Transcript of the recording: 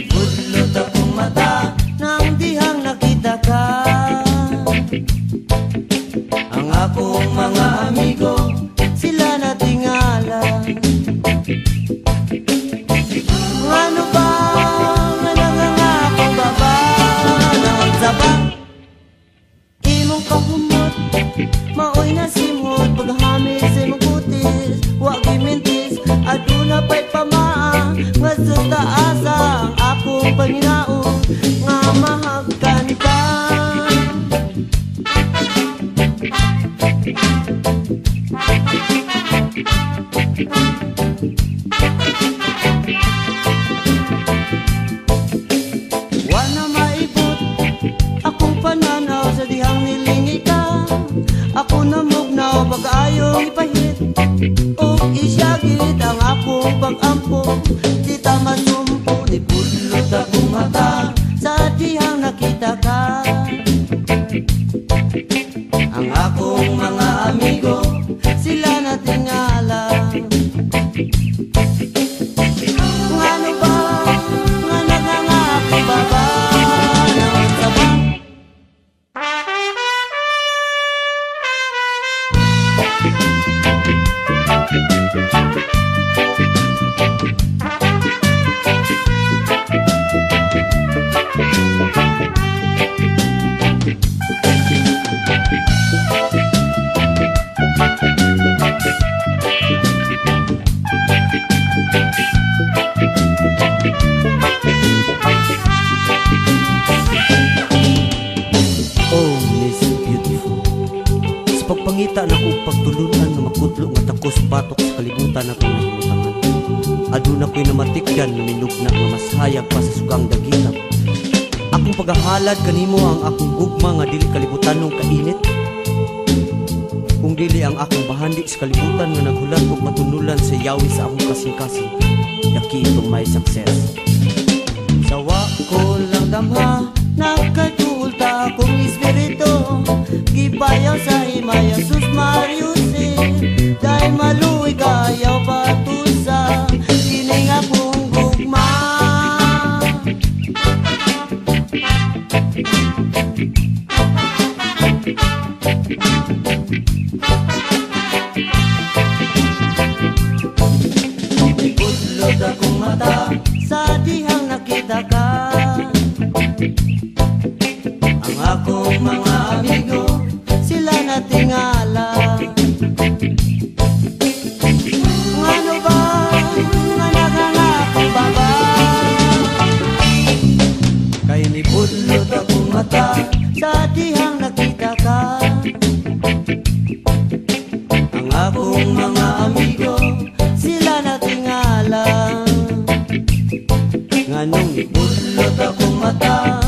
Budlot akong mata nang dihang nakita ka. Ang akong mga amigo, sila na tingala. Ano ba nga nangangako ba ba nang sabang imong kahumot, maoy na simot paghamit sa imong kutis. Wa gimintis aduna pa'y pamaa nga sa taasa ang akong panginaon nga mahagkan ka. Wala maibot akong pananaw sa dihang nilingi ka. Ako namugnaw pag-ayong ipahit o isyagit ang akong pag-ampo. Di tama sumpo, di budlot akong mata sa dihang nakita ka. Ang akong mga amigo, sila na tingala. Ano ba nga nangangako ba ba nang sabang pagpangita na kong pagtulunan na makudlo nga takos batok sa kalibutan akong nahimutangan. Aduna ko'y namatikyan na minugna nga mas hayag pa sa sugang dagitap. Akong paghahalad kanimo ang akong gugma nga dili kalibutanong kainit. Kung dili ang akong bahandi sa kalibutan nga naghulat kog matunulan sa yawi sa akong kasing-kasing, daki itong may success. Sawa ko lang damha, nakatulta akong espiritu. Gipayaw sa himaya sus Mariusi, dahil maluwi kayaw patusa kining akong gugma. Budlot akong mata sa dihang nakita ka. Ang akong mga amigo, sila na tingala. Ano ba nga nangangako ba ba? Kaya ni budlot akong mata sa dihang nakita ka. Ang akong mga amigo, sila na tingala. Nganong ibudlot akong mata